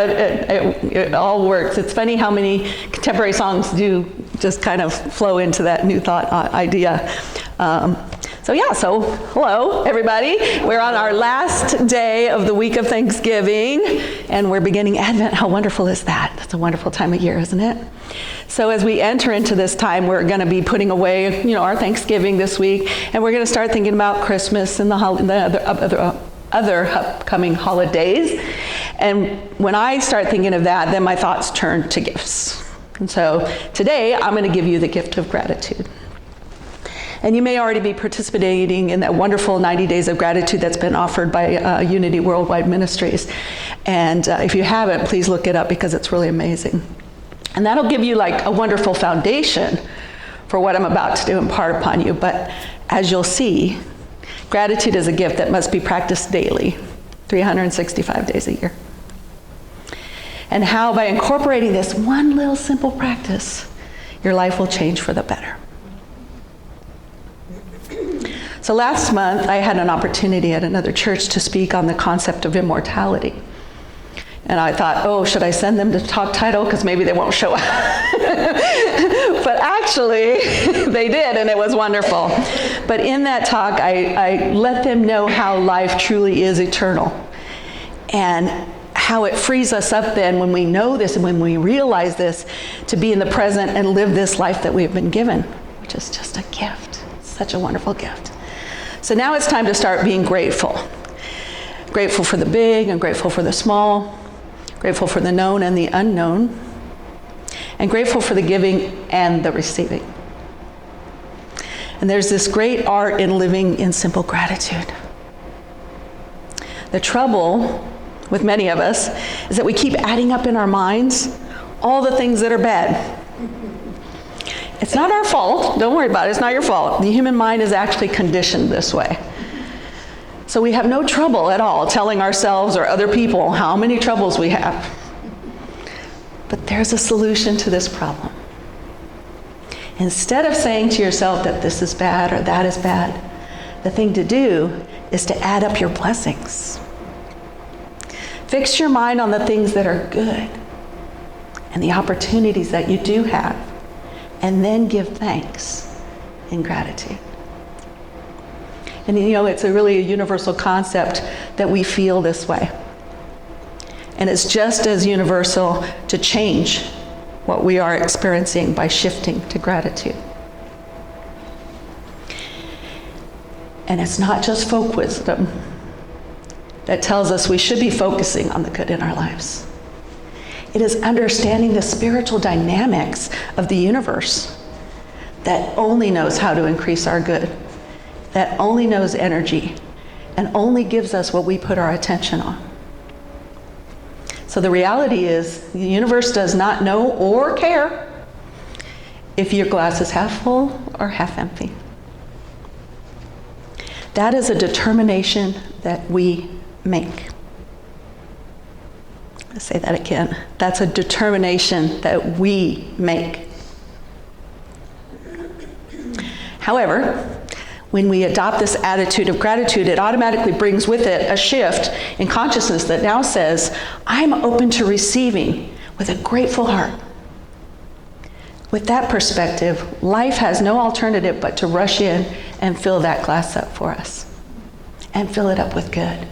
but it all works. It's funny how many contemporary songs do just kind of flow into that new thought idea. So hello, everybody. We're on our last day of the week of Thanksgiving, and we're beginning Advent. How wonderful is that? That's a wonderful time of year, isn't it? So as we enter into this time, we're going to be putting away, our Thanksgiving this week, and we're going to start thinking about Christmas and the other upcoming holidays. And when I start thinking of that, then my thoughts turn to gifts. And so today, I'm going to give you the gift of gratitude. And you may already be participating in that wonderful 90 Days of Gratitude that's been offered by Unity Worldwide Ministries. And if you haven't, please look it up because it's really amazing. And that'll give you like a wonderful foundation for what I'm about to impart upon you. But as you'll see, gratitude is a gift that must be practiced daily, 365 days a year. And how by incorporating this one little simple practice, your life will change for the better. So last month, I had an opportunity at another church to speak on the concept of immortality. And I thought, should I send them the talk title? Because maybe they won't show up. But actually, they did, and it was wonderful. But in that talk, I let them know how life truly is eternal. And how it frees us up then when we know this and when we realize this to be in the present and live this life that we've been given, which is just a gift. Such a wonderful gift. So now it's time to start being grateful. Grateful for the big and grateful for the small. Grateful for the known and the unknown. And grateful for the giving and the receiving. And there's this great art in living in simple gratitude. The trouble with many of us is that we keep adding up in our minds all the things that are bad. It's not our fault. Don't worry about it. It's not your fault. The human mind is actually conditioned this way. So we have no trouble at all telling ourselves or other people how many troubles we have. But there's a solution to this problem. Instead of saying to yourself that this is bad or that is bad, the thing to do is to add up your blessings. Fix your mind on the things that are good and the opportunities that you do have. And then give thanks in gratitude. And it's really a universal concept that we feel this way. And it's just as universal to change what we are experiencing by shifting to gratitude. And it's not just folk wisdom that tells us we should be focusing on the good in our lives. It is understanding the spiritual dynamics of the universe that only knows how to increase our good, that only knows energy, and only gives us what we put our attention on. So the reality is, the universe does not know or care if your glass is half full or half empty. That is a determination that we make. I'll say that again. That's a determination that we make. However, when we adopt this attitude of gratitude, it automatically brings with it a shift in consciousness that now says, I'm open to receiving with a grateful heart. With that perspective, life has no alternative but to rush in and fill that glass up for us and fill it up with good.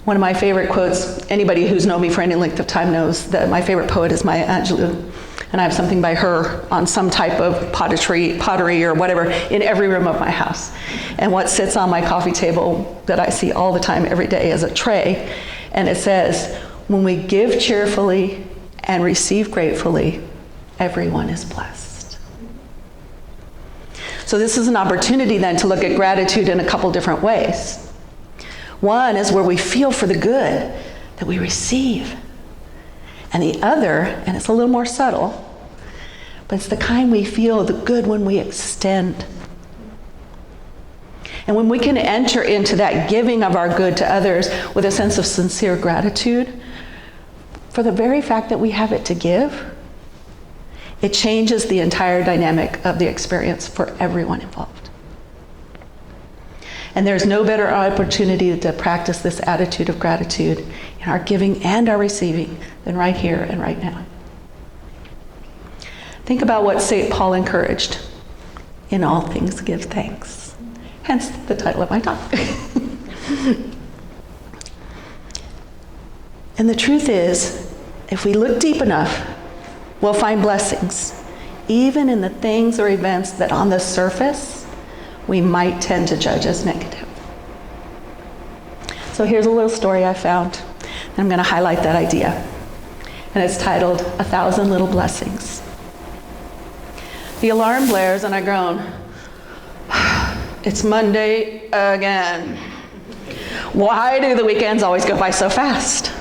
One of my favorite quotes, anybody who's known me for any length of time knows that my favorite poet is Maya Angelou. And I have something by her on some type of pottery or whatever in every room of my house. And what sits on my coffee table that I see all the time every day is a tray. And it says, when we give cheerfully and receive gratefully, everyone is blessed. So this is an opportunity then to look at gratitude in a couple different ways. One is where we feel for the good that we receive. And the other, and it's a little more subtle, but it's the kind we feel the good when we extend. And when we can enter into that giving of our good to others with a sense of sincere gratitude for the very fact that we have it to give, it changes the entire dynamic of the experience for everyone involved. And there's no better opportunity to practice this attitude of gratitude in our giving and our receiving than right here and right now. Think about what St. Paul encouraged. In all things give thanks. Hence the title of my talk. And the truth is, if we look deep enough, we'll find blessings, even in the things or events that on the surface we might tend to judge as negative. So here's a little story I found, and I'm going to highlight that idea. And it's titled, 1,000 Little Blessings. The alarm blares and I groan. It's Monday again. Why do the weekends always go by so fast?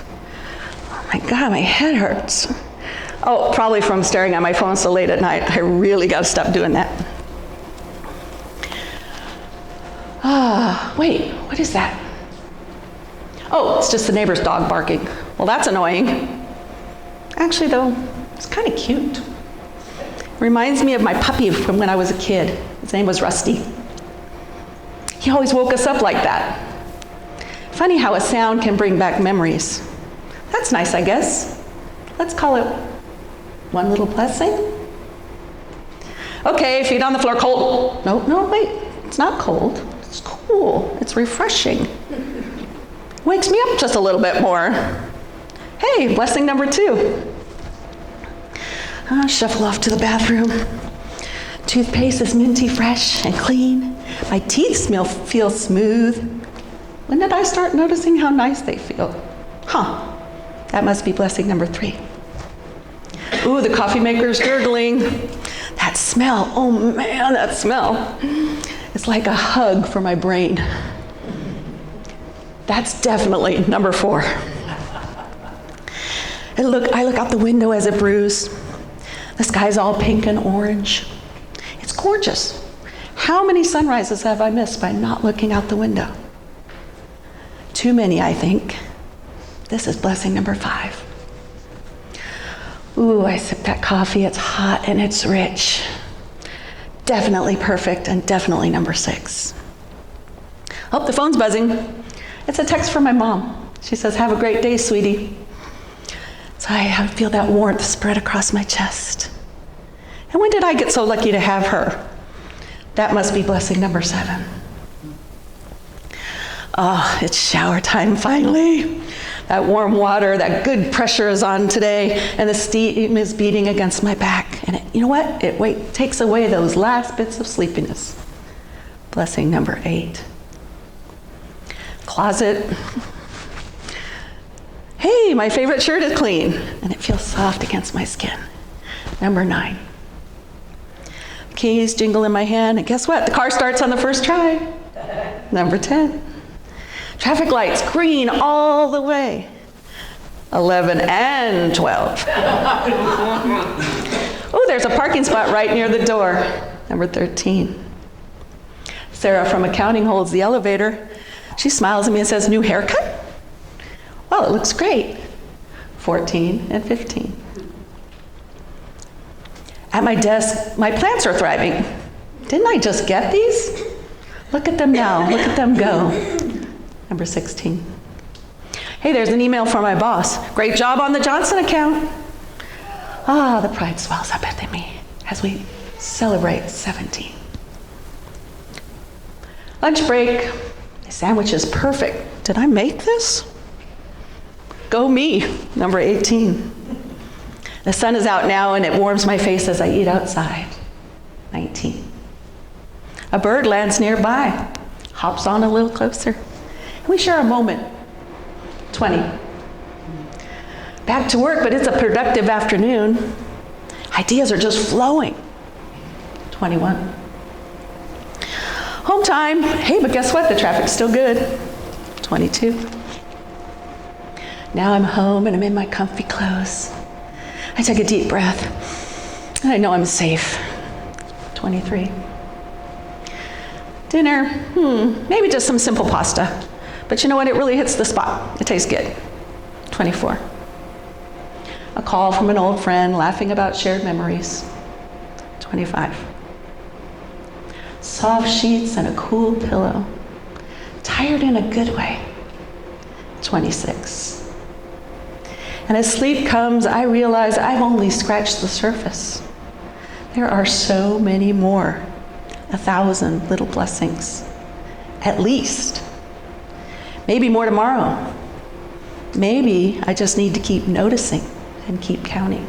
Oh my God, my head hurts. Oh, probably from staring at my phone so late at night. I really got to stop doing that. Wait, what is that? Oh, it's just the neighbor's dog barking. Well, that's annoying. Actually, though, it's kind of cute. Reminds me of my puppy from when I was a kid. His name was Rusty. He always woke us up like that. Funny how a sound can bring back memories. That's nice, I guess. Let's call it one little blessing. Okay, feet on the floor, cold. No, wait, it's not cold. It's cool, it's refreshing. Wakes me up just a little bit more. Hey, blessing number 2. Shuffle off to the bathroom. Toothpaste is minty fresh and clean. My teeth feel smooth. When did I start noticing how nice they feel? That must be blessing number 3. Ooh, the coffee maker's gurgling. That smell, oh man, that smell. It's like a hug for my brain. That's definitely number 4. I look out the window as it brews. The sky's all pink and orange. It's gorgeous. How many sunrises have I missed by not looking out the window? Too many, I think. This is blessing number 5. Ooh, I sip that coffee. It's hot and it's rich. Definitely perfect and definitely number 6. Oh, the phone's buzzing. It's a text from my mom. She says, "Have a great day, sweetie." So I feel that warmth spread across my chest. And when did I get so lucky to have her? That must be blessing number 7. Oh, it's shower time finally. That warm water, that good pressure is on today, and the steam is beating against my back. And you know what? It takes away those last bits of sleepiness. Blessing number 8. Closet. Hey, my favorite shirt is clean, and it feels soft against my skin. Number 9. Keys jingle in my hand, and guess what? The car starts on the first try. Number 10. Traffic lights, green all the way. 11 and 12. Oh, there's a parking spot right near the door. Number 13. Sarah from accounting holds the elevator. She smiles at me and says, "New haircut?" Well, it looks great. 14 and 15. At my desk, my plants are thriving. Didn't I just get these? Look at them now, look at them go. Number 16. Hey, there's an email from my boss. Great job on the Johnson account. The pride swells up within me as we celebrate 17. Lunch break. The sandwich is perfect. Did I make this? Go me, number 18. The sun is out now and it warms my face as I eat outside. 19. A bird lands nearby, hops on a little closer, and we share a moment. 20. Back to work, but it's a productive afternoon. Ideas are just flowing. 21. Home time. Hey, but guess what? The traffic's still good. 22. Now I'm home and I'm in my comfy clothes. I take a deep breath and I know I'm safe. 23. Dinner, maybe just some simple pasta. But you know what? It really hits the spot. It tastes good. 24. A call from an old friend laughing about shared memories. 25. Soft sheets and a cool pillow. tired in a good way, 26. And as sleep comes, I realize I've only scratched the surface. There are so many more, 1,000 little blessings, at least. Maybe more tomorrow. Maybe I just need to keep noticing and keep counting.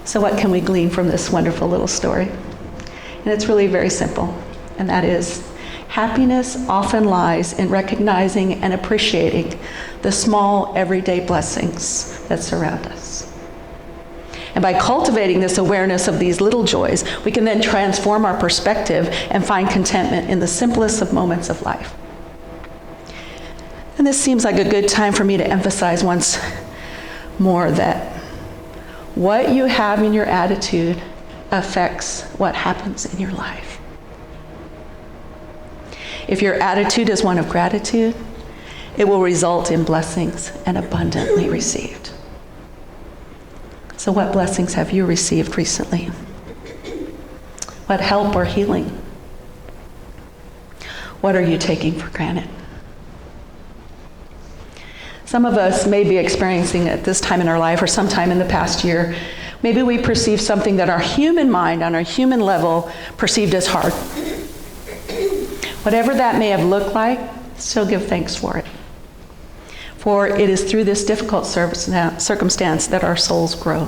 So what can we glean from this wonderful little story? And it's really very simple, and that is, happiness often lies in recognizing and appreciating the small, everyday blessings that surround us. And by cultivating this awareness of these little joys, we can then transform our perspective and find contentment in the simplest of moments of life. And this seems like a good time for me to emphasize once more that what you have in your attitude affects what happens in your life. If your attitude is one of gratitude, it will result in blessings and abundantly received. So what blessings have you received recently? What help or healing? What are you taking for granted? Some of us may be experiencing at this time in our life or sometime in the past year, maybe we perceive something that our human mind on our human level perceived as hard. Whatever that may have looked like, still give thanks for it. For it is through this difficult circumstance that our souls grow.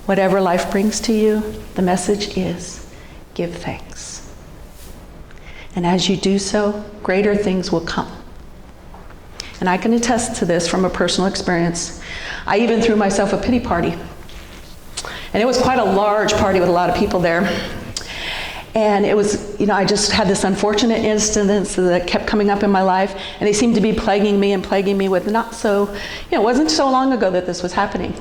Whatever life brings to you, the message is, give thanks. And as you do so, greater things will come. And I can attest to this from a personal experience. I even threw myself a pity party. And it was quite a large party with a lot of people there. And it was, I just had this unfortunate incident that kept coming up in my life, and they seemed to be plaguing me with not so, it wasn't so long ago that this was happening.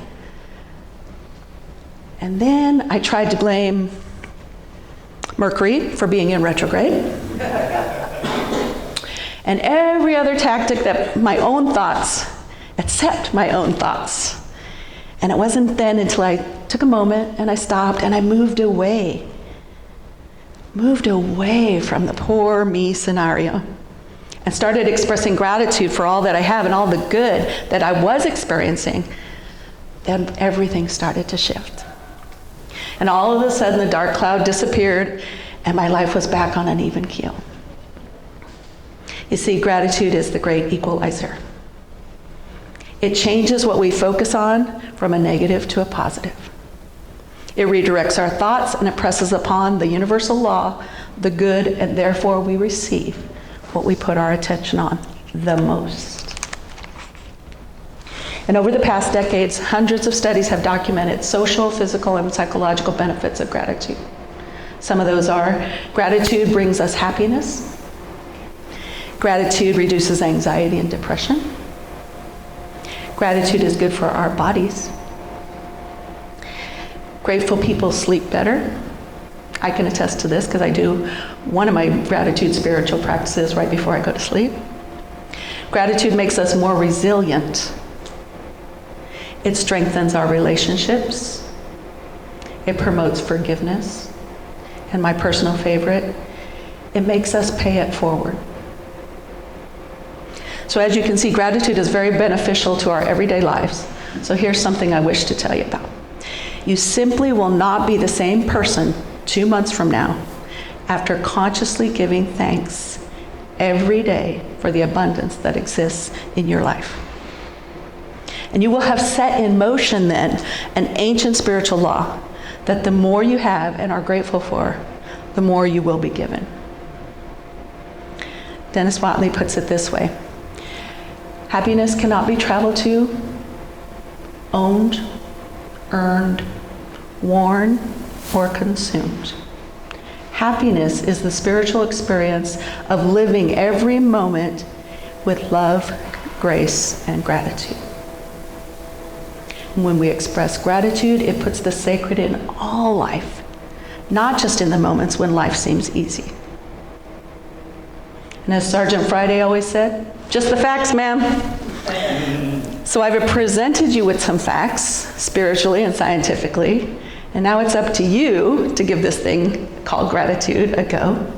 And then I tried to blame Mercury for being in retrograde. And every other tactic that my own thoughts, except my own thoughts. And it wasn't then until I took a moment and I stopped and I moved away from the poor me scenario and started expressing gratitude for all that I have and all the good that I was experiencing. Then everything started to shift. And all of a sudden the dark cloud disappeared and my life was back on an even keel. You see, gratitude is the great equalizer. It changes what we focus on from a negative to a positive. It redirects our thoughts and it presses upon the universal law, the good, and therefore we receive what we put our attention on the most. And over the past decades, hundreds of studies have documented social, physical, and psychological benefits of gratitude. Some of those are, gratitude brings us happiness. Gratitude reduces anxiety and depression. Gratitude is good for our bodies. Grateful people sleep better. I can attest to this because I do one of my gratitude spiritual practices right before I go to sleep. Gratitude makes us more resilient. It strengthens our relationships. It promotes forgiveness. And my personal favorite, it makes us pay it forward. So as you can see, gratitude is very beneficial to our everyday lives. So here's something I wish to tell you about. You simply will not be the same person 2 months from now after consciously giving thanks every day for the abundance that exists in your life. And you will have set in motion then an ancient spiritual law that the more you have and are grateful for, the more you will be given. Dennis Watley puts it this way: happiness cannot be traveled to, owned, earned, worn, or consumed. Happiness is the spiritual experience of living every moment with love, grace, and gratitude. When we express gratitude, it puts the sacred in all life, not just in the moments when life seems easy. And as Sergeant Friday always said, just the facts, ma'am. So I've presented you with some facts, spiritually and scientifically, and now it's up to you to give this thing called gratitude a go.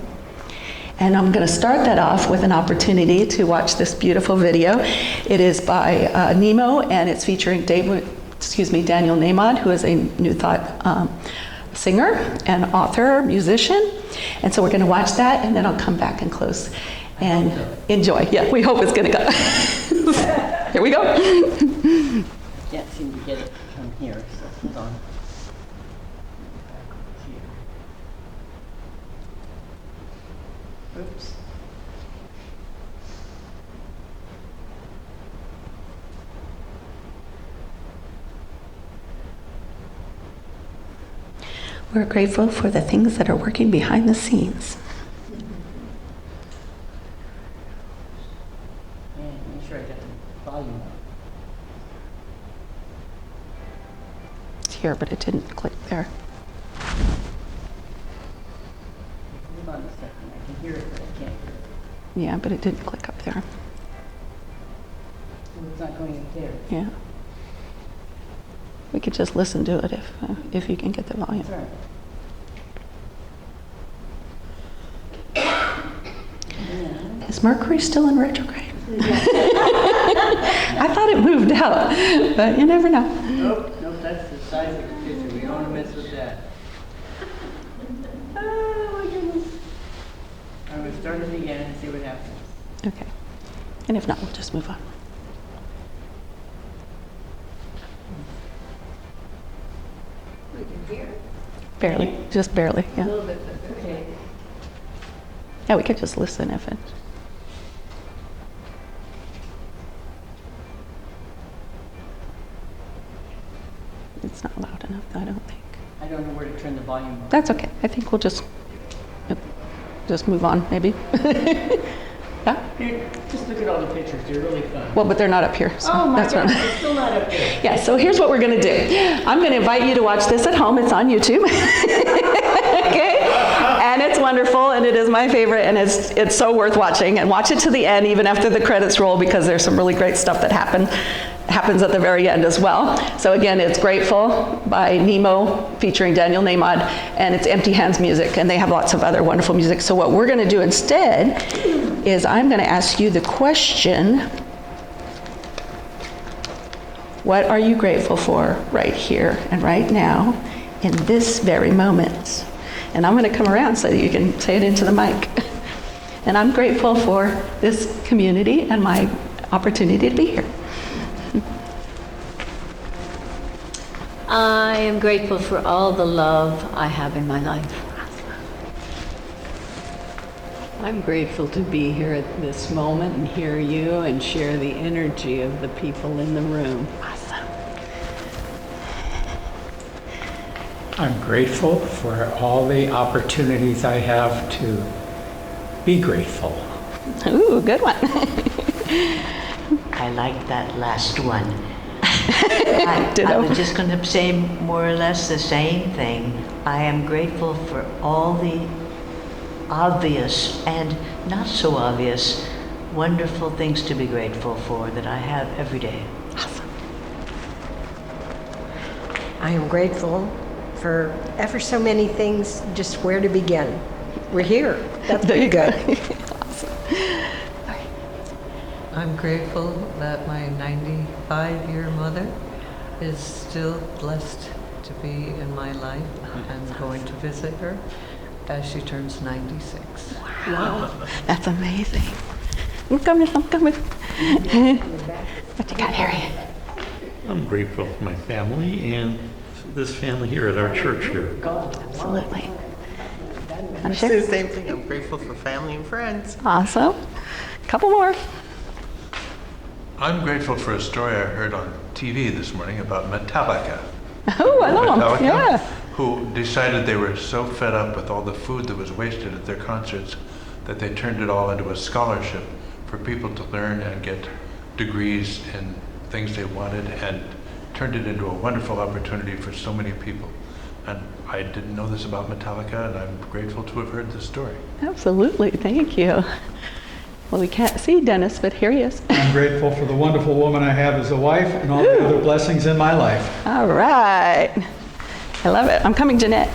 And I'm going to start that off with an opportunity to watch this beautiful video. It is by Nemo, and it's featuring Daniel Nahmad, who is a New Thought singer and author, musician. And so we're going to watch that, and then I'll come back and close and enjoy. Yeah, we hope it's going to go. Here we go. Can't seem to get it from here, so hold on. Oops. We're grateful for the things that are working behind the scenes. And make sure I got the volume up. It's here, but it didn't click there. Hold on a second. I can hear it, but I can't hear it. Yeah, but it didn't click up there. Well, it's not going up there. Yeah. We could just listen to it if you can get the volume. That's right. Is Mercury still in retrograde? I thought it moved out, but you never know. Nope, that's the size of the picture. We don't want to mess with that. Oh my goodness. I'm going to start it again and see what happens. Okay. And if not, we'll just move on. We can hear. Barely, just barely, A yeah. little bit, okay. Yeah, we could just listen if it. It's not loud enough, I don't think. I don't know where to turn the volume up. That's okay. I think we'll just move on, maybe. Yeah? Here, just look at all the pictures. They're really fun. Well, but they're not up here. So Oh my that's God, what it's still not up there. Yeah, so here's what we're going to do. I'm going to invite you to watch this at home. It's on YouTube. Okay? And it's wonderful, and it is my favorite, and it's so worth watching. And watch it to the end, even after the credits roll, because there's some really great stuff that happens at the very end as well. So again, it's Grateful by Nemo featuring Daniel Nahmad, and it's Empty Hands music, and they have lots of other wonderful music. So what we're going to do instead is I'm going to ask you the question, what are you grateful for right here and right now in this very moment? And I'm going to come around so that you can say it into the mic. And I'm grateful for this community and my opportunity to be here. I am grateful for all the love I have in my life. I'm grateful to be here at this moment and hear you and share the energy of the people in the room. Awesome. I'm grateful for all the opportunities I have to be grateful. Ooh, good one. I like that last one. Ditto. I was just going to say more or less the same thing. I am grateful for all the obvious and not so obvious wonderful things to be grateful for that I have every day. I am grateful for ever so many things, just where to begin. We're here. That's There you go. good. Awesome. I'm grateful that my 95-year mother is still blessed to be in my life. I'm going to visit her as she turns 96. Wow, that's amazing. I'm coming. What you got, Harry? I'm grateful for my family and this family here at our church here. Absolutely. I say the same thing. I'm grateful for family and friends. Awesome. Couple more. I'm grateful for a story I heard on TV this morning about Metallica. Oh, I know them. Metallica, Yeah. who decided they were so fed up with all the food that was wasted at their concerts that they turned it all into a scholarship for people to learn and get degrees in things they wanted, and turned it into a wonderful opportunity for so many people. And I didn't know this about Metallica, and I'm grateful to have heard this story. Absolutely. Thank you. Well, we can't see Dennis, but here he is. I'm grateful for the wonderful woman I have as a wife and all the other blessings in my life. All right. I love it. I'm coming, Jeanette.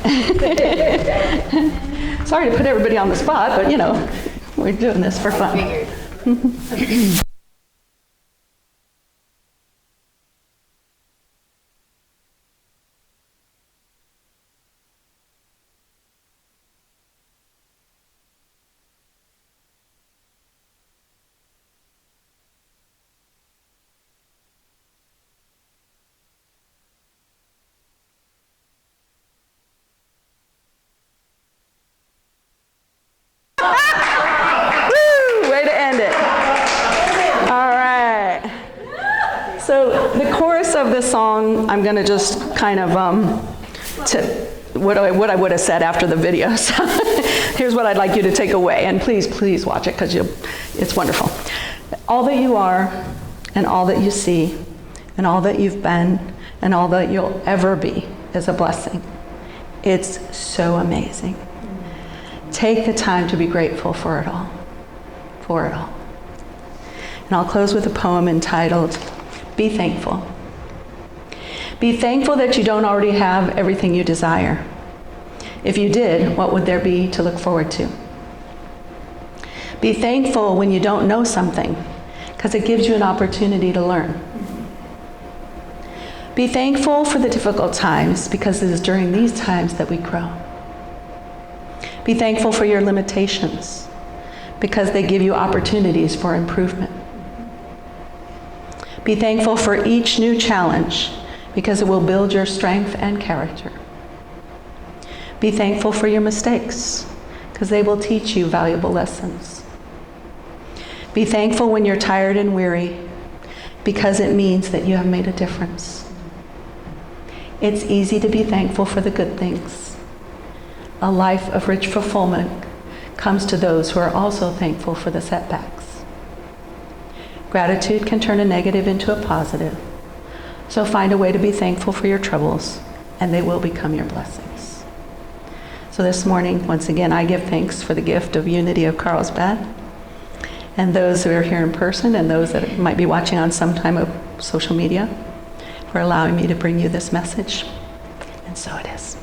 Sorry to put everybody on the spot, but you know, We're doing this for fun. Woo! Way to end it. All right. So the chorus of this song, I'm going to just kind of what I would have said after the video. So here's what I'd like you to take away, and please watch it because it's wonderful. All that you are, and all that you see, and all that you've been, and all that you'll ever be is a blessing. It's so amazing. Take the time to be grateful for it all. For it all. And I'll close with a poem entitled, Be Thankful. Be thankful that you don't already have everything you desire. If you did, what would there be to look forward to? Be thankful when you don't know something, because it gives you an opportunity to learn. Be thankful for the difficult times, because it is during these times that we grow. Be thankful for your limitations, because they give you opportunities for improvement. Be thankful for each new challenge, because it will build your strength and character. Be thankful for your mistakes, because they will teach you valuable lessons. Be thankful when you're tired and weary, because it means that you have made a difference. It's easy to be thankful for the good things. A life of rich fulfillment comes to those who are also thankful for the setbacks. Gratitude can turn a negative into a positive. So find a way to be thankful for your troubles, and they will become your blessings. So this morning, once again, I give thanks for the gift of unity of Carlsbad, and those who are here in person, and those that might be watching on some time of social media, for allowing me to bring you this message. And so it is.